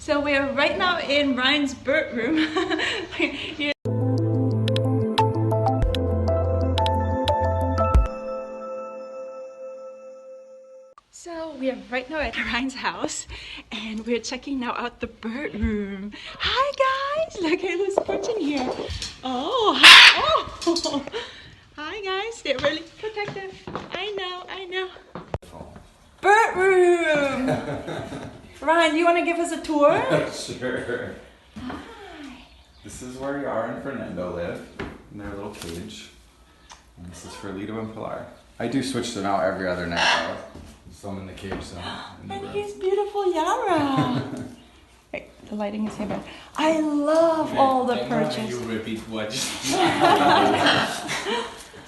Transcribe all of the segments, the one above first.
So we are right now in Ryan's bird room. So we are right now at Ryan's house and we're checking now out the bird room. Hi guys, look at who's perching here. Oh, hi. Oh. Hi guys, they're really protective. I know. Bird room. Ryan, you want to give us a tour? Sure. Hi. This is where Yara and Fernando live, in their little cage. And this is for Lido and Pilar. I do switch them out every other night though. Some in the cage, some in the And room. here's beautiful Yara. Wait, the lighting is here, but I love all the perches. You repeat what?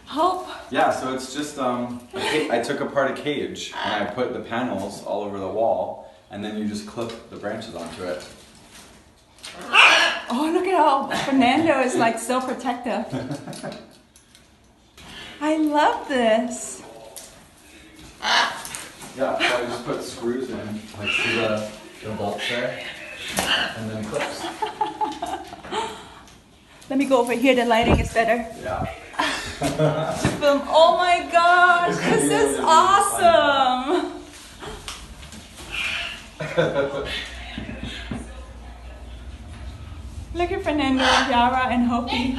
Hope. Yeah, so it's just, I took apart a cage and I put the panels all over the wall and then you just clip the branches onto it. Oh, look at how Fernando is like so protective. I love this. Yeah, so I just put screws in, like see the bolts there, and then clips. Let me go over here, the lighting is better. Yeah. To film. Oh my gosh, this is awesome. Look at Fernando, Yara, and Hopi.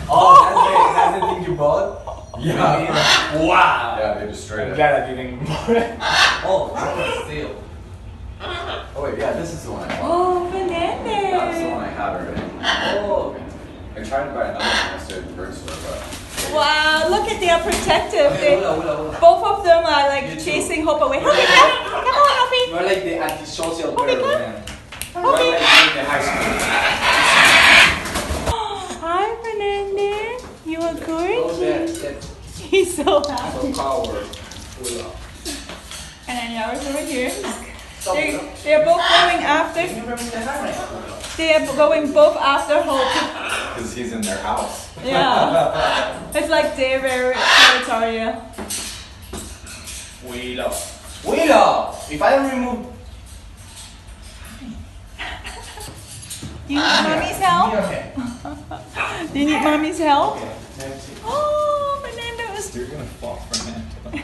Oh, that's the thing you bought? Yeah. Wow. Yeah, they destroyed I'm it. glad I didn't buy it. Oh, that's a steal. Oh wait, yeah, this is the one I bought. Oh, That's the Fernando. one I had already. Oh. I tried to buy another one yesterday at the bird store, but... Wow, look at they are protective. Okay, They, hola. both of them are like You too. chasing Hope away. Hopi, come on, Hopi. You're like the antisocial Hopi, girl, come. man. You're like me in the high school. Hi, Fernando. You are Oh, gorgeous. that's He's so happy. so power. And then Yara's over here. They're both going after. They are going both after Hope. Because he's in their house. Yeah. It's like their territorial. Willow! If I don't remove... Do you need mommy's help? Okay. Do you need mommy's help? Let's see. Oh, Fernando is. You're gonna fall from it.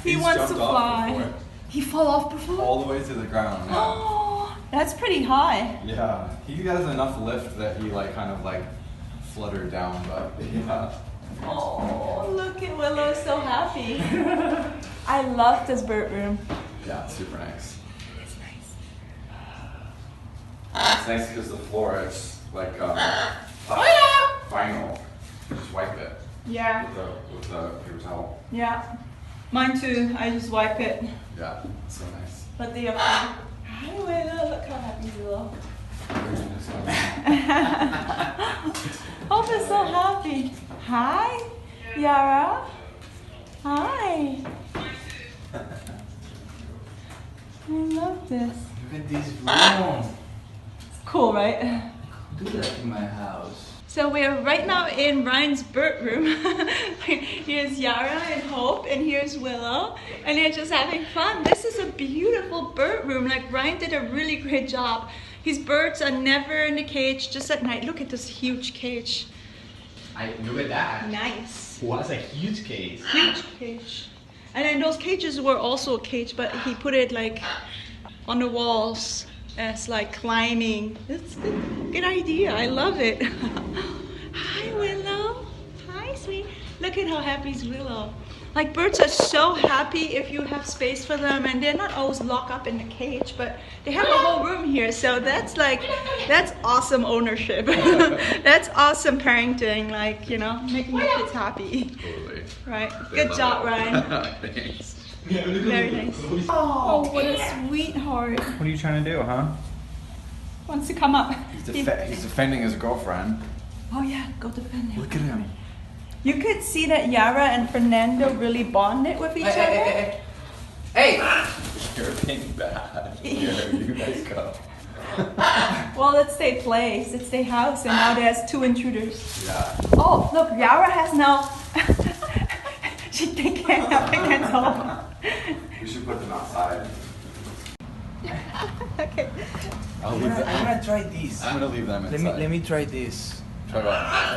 He wants to fly. He fell off before? All the way to the ground. Yeah. Oh, that's pretty high. Yeah, he has enough lift that he like kind of like fluttered down, but yeah. Oh, look at Willow, so happy. I love this bird room. Yeah, it's super nice. It's nice. It's nice because the floor is like vinyl. You just wipe it Yeah. with the paper towel. Yeah. Mine too. I just wipe it. Yeah, it's so nice. But they are fun. Hi, Willow. Look how happy Willow. Hope is so happy. Hi, Yara. Hi. I love this. Look at this room. Cool, right? Do that in my house. So we are right now in Ryan's bird room. Here's Yara and Hope, and here's Willow, and they're just having fun. This is a beautiful bird room. Like Ryan did a really great job. His birds are never in the cage, just at night. Look at this huge cage. Look at that. Nice. What's a huge case? Huge cage. And then those cages were also a cage, but he put it like on the walls as like climbing. That's a good idea. I love it. Hi, Willow. Hi, sweet. Look at how happy is Willow. Like birds are so happy if you have space for them, and they're not always locked up in the cage, but they have a whole room here. So that's awesome ownership. That's awesome parenting. Like, you know, making your kids happy. Totally. Right. They Good love job, it. Ryan. Thanks. Very nice. Oh, what a sweetheart. What are you trying to do, huh? Wants to come up. He's defending his girlfriend. Oh yeah, go defend him. Look at him. You could see that Yara and Fernando really bonded with each other. Hey! You're being bad. Here, you guys go. Well, it's their place, it's their house, and now there's two intruders. Yeah. Oh, look, Yara has now. They can't help against home. We should put them outside. Okay. I'll leave I'm gonna try this. I'm gonna leave them inside. Let me try this. Try what?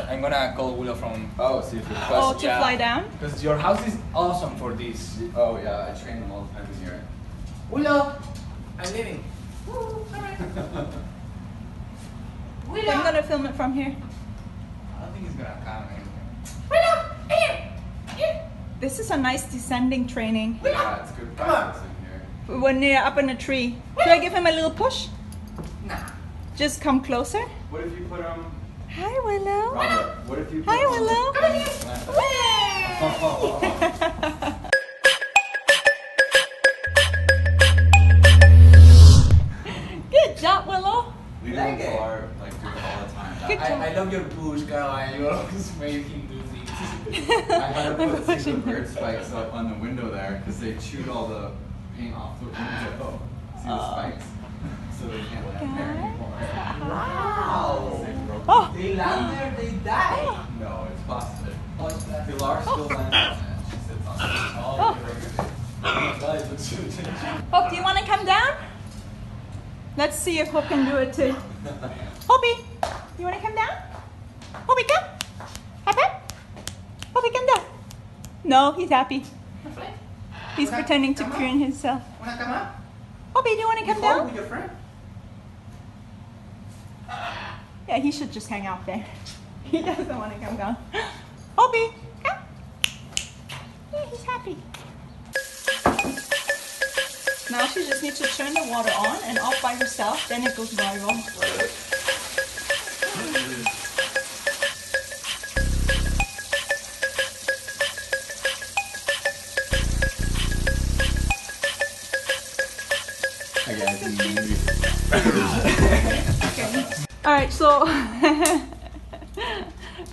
I'm gonna call Willow from. Oh, see if you're Oh, to fly down? Because your house is awesome for this. Oh yeah, I train them all the time here. Willow, I'm leaving. Willow. I'm gonna film it from here. I don't think he's gonna come. This is a nice descending training. Yeah, it's good practice in here. When you're up in a tree. Should I give him a little push? Nah. Just come closer. What if you put Hi, Willow. Robert, what if you put Hi, Willow. Good job, Willow. Leave them far, like do it all the time. Good job. I love your push, Carolin. You always make him do things. I had to put the bird spikes up on the window there because they chewed all the paint off the window. See the spikes? So they can't land there anymore. Wow. Oh. They land there, they die. No, it's plastic. Oh, it's plastic. Pilar still lands on it. She sits on it. Oh. Guys, looks so Hope, do you want to come down? Let's see if Hope can do it too. Hoppy, you want to come down? Hoppy, come. Happy? Hoppy, come down. No, he's happy. He's pretending to preen himself. Wanna come up? Hoppy, do you want to come Before down? with your friend? Yeah, he should just hang out there. He doesn't want to come down. Hoppy, come. Yeah, he's happy. Now she just needs to turn the water on and off by herself, then it goes viral. Alright, so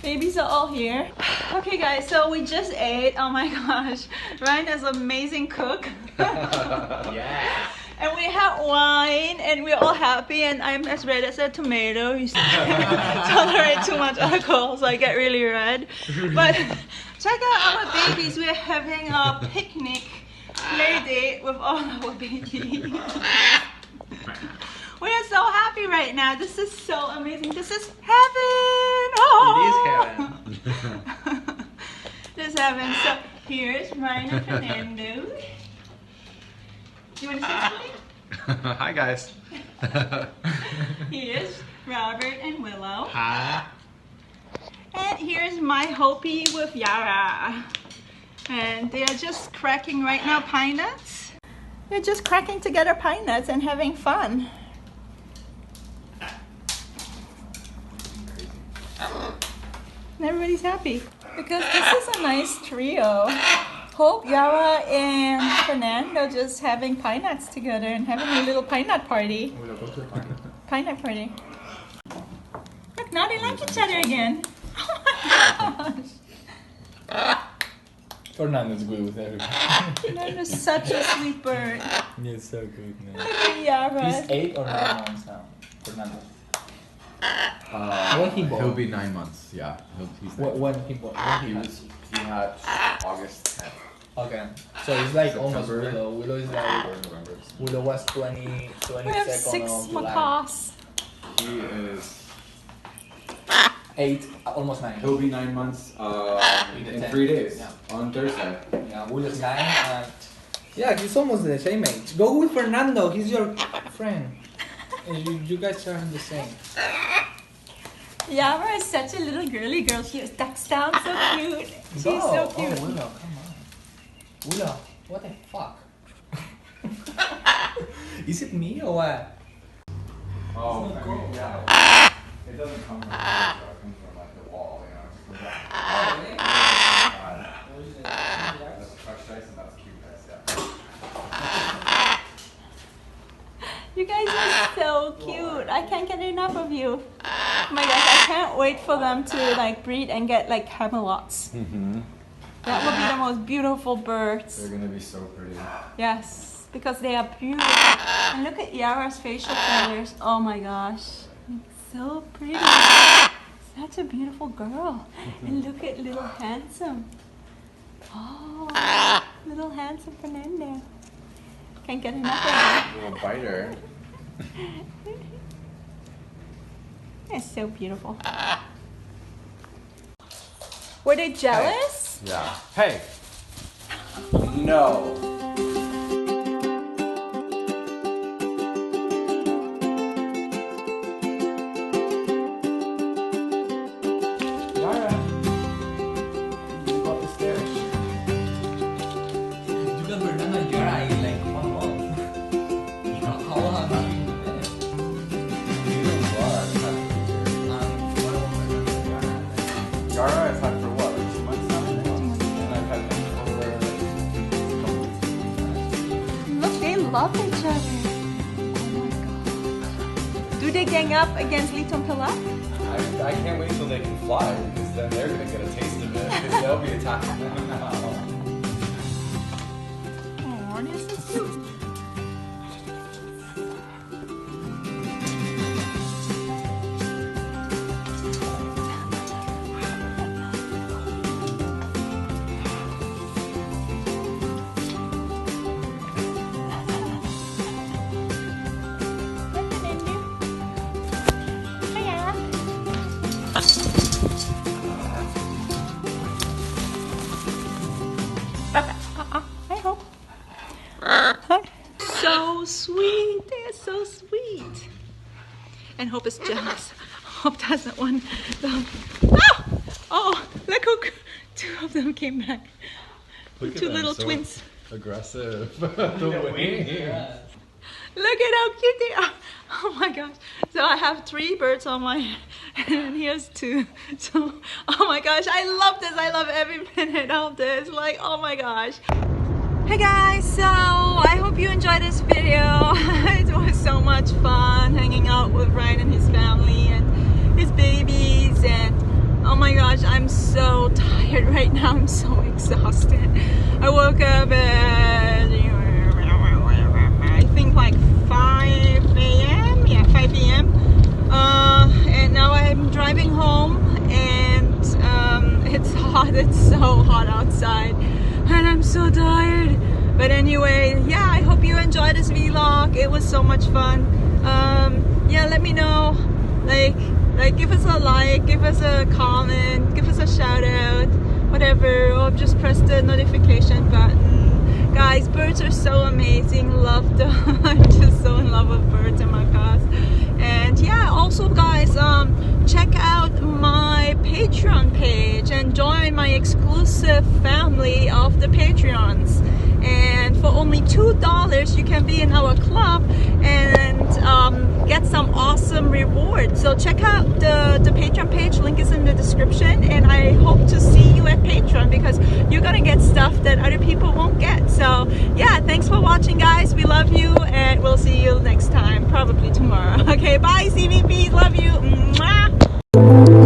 babies are all here. Okay guys, so we just ate. Oh my gosh. Ryan is an amazing cook. Yeah. And we had wine and we're all happy and I'm as red as a tomato. You tolerate too much alcohol, so I get really red. But check out our babies. We're having a picnic play date with all our babies. We are so happy right now. This is so amazing. This is heaven. Oh. It is heaven. This is heaven. So here's Ryan and Fernando. You want to say something? Hi guys. Here's Robert and Willow. Hi. And here's my Hopi with Yara. And they are just cracking right now pine nuts. They're just cracking together pine nuts and having fun. And everybody's happy because this is a nice trio. Hope, Yara, and Fernando just having pine nuts together and having a little pine nut party. Pine nut party. Look, now they like each other again. Oh my gosh. Fernando's good with everybody. Fernando's such a sweet bird. He's so good, man. Look at Yara. He's 8 or 9 months now, Fernando. When he born? He'll be 9 months. Yeah, he's 9. When he born? He had August 10th. Okay, so it's like almost September. Willow. Willow is like November. Willow was 20 We have 22nd 6 of July. macaws. He is. 8, almost 9. He'll be 9 months In the in 10th. 3 days Yeah. on Thursday. Yeah, Willow's 9 and yeah, he's almost the same age. Go with Fernando. He's your friend. You guys are the same. Yara is such a little girly girl. She ducks down so cute. She's so cute. Oh, Willow, come on. Willow, what the fuck? Is it me or what? Oh, It's not cold. yeah. It doesn't come from the window, it comes from like the wall, you know. It's from Oh, really? that's crushed ice and that's cube ice, yeah. You guys are so cute. I can't get enough of you. Oh my gosh, I can't wait for them to like breed and get like camelots. Mm-hmm. That would be the most beautiful birds. They're gonna be so pretty. Yes, because they are beautiful. And look at Yara's facial feathers. Oh my gosh. So pretty. Such a beautiful girl. And look at little handsome. Oh, little handsome Fernando. Can't get enough of him. Little biter. It's so beautiful. Were they jealous? Hey. Yeah. Hey. No. Yara. You go up the stairs. Juga berenang Yara like 1 month. How long have you been there? Yara I've had for what, like 2 months now? And I've had them for a couple weeks. Look, they love each other. Oh my god. Do they gang up against Little Pilla? I can't wait till they can fly because then they're gonna get a taste of it because they'll be attacking them now. Oh, this is cute. I hope. So sweet. They are so sweet. And Hope is jealous. Hope doesn't want them. Oh! Oh, look who 2 of them came back. Look at 2 them, little so twins. Aggressive. The wings. Look at how cute they are. Oh my gosh. So I have 3 birds on my head and here's 2. So, oh my gosh, I love this. I love every minute of this. Like, oh my gosh. Hey guys, so I hope you enjoyed this video. It was so much fun hanging out with Ryan and his family and his babies, and oh my gosh, I'm so tired right now. I'm so exhausted. I woke up at I think like 5 a.m. Yeah, 5 p.m. And now I'm driving home and it's hot. It's so hot outside and I'm so tired. But anyway, yeah, I hope you enjoyed this vlog. It was so much fun. Yeah, let me know. Like give us a like, give us a comment, give us a shout out, whatever, or just press the notification button. Guys, birds are so amazing. Love them. I'm just so in love with birds and macaws. And yeah, also guys, check out my Patreon page and join my exclusive family of the Patreons. And for only $2 you can be in our club and get some awesome rewards. So check out the Patreon page, link is in the description, and I hope to see you at Patreon because you're gonna get stuff that other people won't get. So yeah, thanks for watching guys. We love you and we'll see you next time, probably tomorrow. Okay, bye CVPs, love you. Mwah.